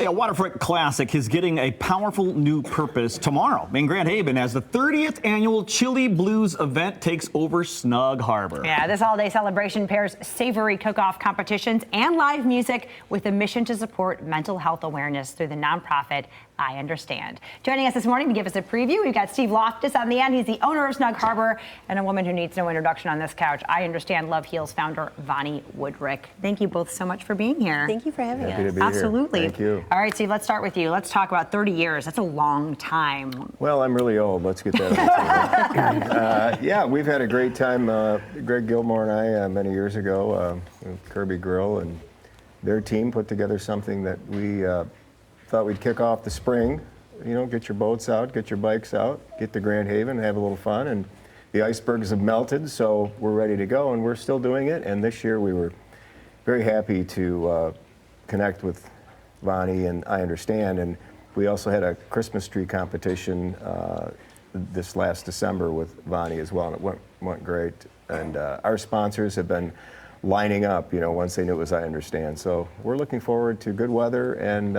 A waterfront classic is getting a powerful new purpose tomorrow in Grand Haven as the 30th annual Chili Blues event takes over Snug Harbor. Yeah, this holiday celebration pairs savory cook-off competitions and live music with a mission to support mental health awareness through the nonprofit I Understand. Joining us this morning to give us a preview, we've got Steve Loftus on the end. He's the owner of Snug Harbor and a woman who needs no introduction on this couch. I Understand Love Heals founder Vonnie Woodrick. Thank you both so much for being here. Thank you for having Happy us. to be Absolutely. Here. Thank you. All right, Steve, let's start with you. Let's talk about 30 years. That's a long time. Well, I'm really old. Let's get that. Yeah, we've had a great time. Greg Gilmore and I, many years ago, Kirby Grill and their team put together something that we thought we'd kick off the spring. You know, get your boats out, get your bikes out, get to Grand Haven, have a little fun. And the icebergs have melted, so we're ready to go, and we're still doing it. And this year we were very happy to connect with Vonnie and I Understand. And we also had a Christmas tree competition this last December with Vonnie as well, and it went great. And our sponsors have been lining up, you know, once they knew it was I Understand. So we're looking forward to good weather and,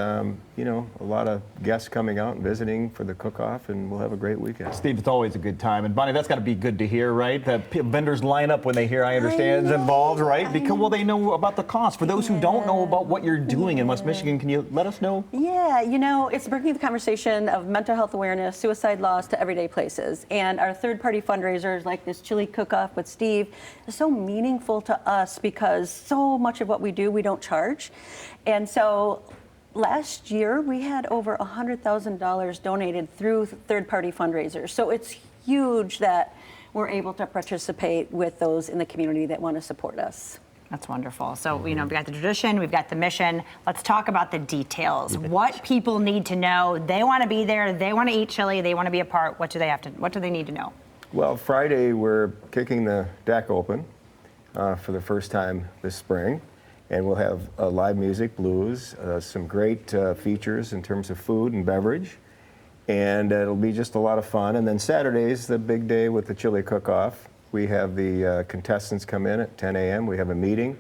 you know, a lot of guests coming out and visiting for the cook-off, and we'll have a great weekend. Steve, it's always a good time. And Vonnie, that's got to be good to hear, right? That vendors line up when they hear I Understand is involved, right? Because, well, they know about the cost. For those who don't know about what you're doing in West Michigan, can you let us know? Yeah, you know, it's bringing the conversation of mental health awareness, suicide loss to everyday places. And our third-party fundraisers like this chili cook-off with Steve is so meaningful to us because so much of what we do, we don't charge. And so last year, we had over $100,000 donated through third-party fundraisers. So it's huge that we're able to participate with those in the community that want to support us. That's wonderful. So, you know, we've got the tradition, we've got the mission. Let's talk about the details. What people need to know. They want to be there, they want to eat chili, they want to be a part. What do they need to know? Well, Friday, we're kicking the deck open for the first time this spring. And we'll have live music, blues, some great features in terms of food and beverage. And it'll be just a lot of fun. And then Saturday's the big day with the chili cook-off. We have the contestants come in at 10 a.m. We have a meeting.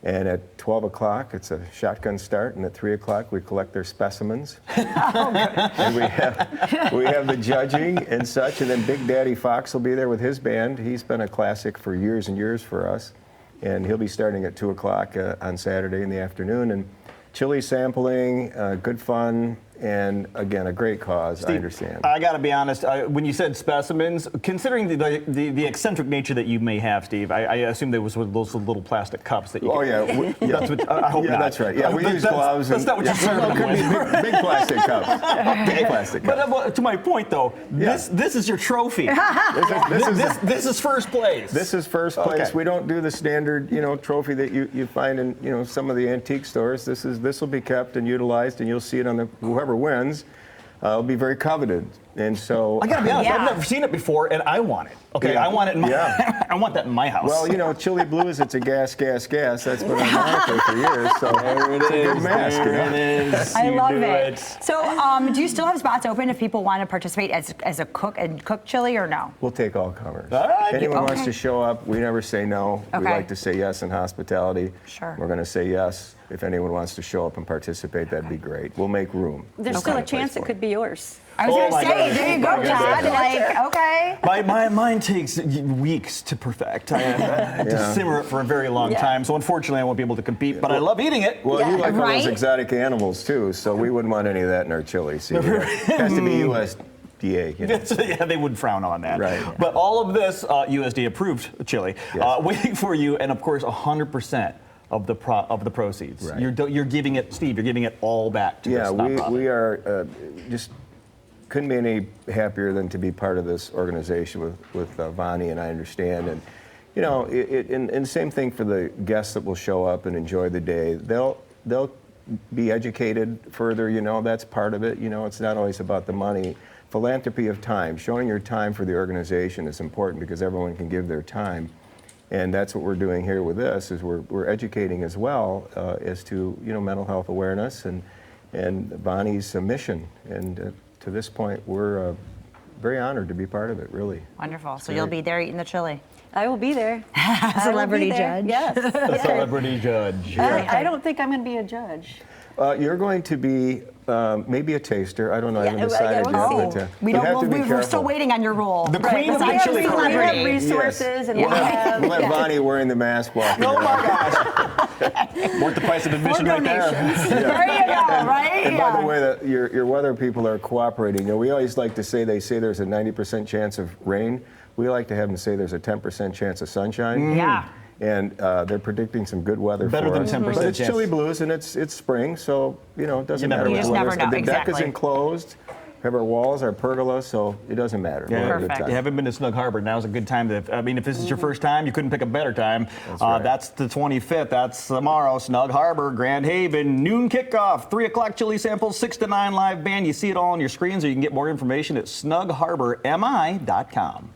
And at 12 o'clock, it's a shotgun start. And at 3 o'clock, we collect their specimens. And we have the judging and such. And then Big Daddy Fox will be there with his band. He's been a classic for years and years for us. And he'll be starting at 2 o'clock on Saturday in the afternoon. And chili sampling, good fun, and again, a great cause, Steve, I Understand. I got to be honest, when you said specimens, considering the eccentric nature that you may have, Steve, I assume there was those little plastic cups that you That's what, I hope not. That's right. Yeah, we use gloves. That's not what you're serving them with. Big plastic cups. Big plastic cups. But to my point, though, this is your trophy. This is first place. This is first place. Okay. We don't do the standard, you know, trophy that you find in, you know, some of the antique stores. This will be kept and utilized, and you'll see it on whoever wins. It'll be very coveted, and so I gotta be honest. I've never seen it before, and I want it. Okay, I want it. I want that in my house. Well, you know, Chili Blues, it's a gas. That's been on the market for years. So there it is. There it is. I love it. So, do you still have spots open if people want to participate as a cook and cook chili, or no? We'll take all comers. All right. Anyone wants to show up, we never say no. Okay. We like to say yes in hospitality. Sure. We're going to say yes. If anyone wants to show up and participate, that'd be great. We'll make room. There's still a chance it could be yours. I was going to my say, goodness. there you go, Todd. Like, okay. Mine takes weeks to perfect. I have to simmer it for a very long time. So unfortunately, I won't be able to compete. But I love eating it. Well, you like all Right? those exotic animals too, so we wouldn't want any of that in our chili. See, it has to be USDA. You know? Yeah, they would frown on that. Right. But all of this USDA approved chili, waiting for you, and of course, 100% of the proceeds. Right. You're giving it, Steve. You're giving it all back to this nonprofit. we are just couldn't be any happier than to be part of this organization with Vonnie and I Understand. And you know, and same thing for the guests that will show up and enjoy the day. They'll be educated further. You know, that's part of it. You know, it's not always about the money. Philanthropy of time, showing your time for the organization is important because everyone can give their time. And that's what we're doing here with this, is we're educating as well as to, you know, mental health awareness and Vonnie's mission. And to this point, we're very honored to be part of it, really. Wonderful. So you'll be there eating the chili. I will be there. Celebrity judge. Yes. The celebrity judge. I don't think I'm going to be a judge. You're going to be maybe a taster. I don't know. I haven't yeah, decided we'll yet. see. But, We you don't. have to be We're careful. still waiting on your role. The queen of We the have, chili we have celebrity. resources, and We'll we have have Bonnie wearing the mask walking Oh around. my gosh! Worth the price of admission right there. donations. There you go. Right? And by the way, your weather people are cooperating. You know, we always like to say, they say there's a 90% chance of rain. We like to have them say there's a 10% chance of sunshine. Yeah. And they're predicting some good weather Better for than us. 10% But it's chance. chilly blues and it's spring, so you know it doesn't never matter know. what You the just weather never is. know, The deck is exactly. enclosed. We have our walls, our pergola, so it doesn't matter. Yeah. We'll have a good Perfect. You time. haven't been to Snug Harbor. Now's a good time to. I mean, if this is your first time, you couldn't pick a better time. right. That's the 25th. That's tomorrow. Snug Harbor, Grand Haven, noon kickoff, 3 o'clock chili samples, 6 to 9 live band. You see it all on your screens, or you can get more information at snugharbormi.com.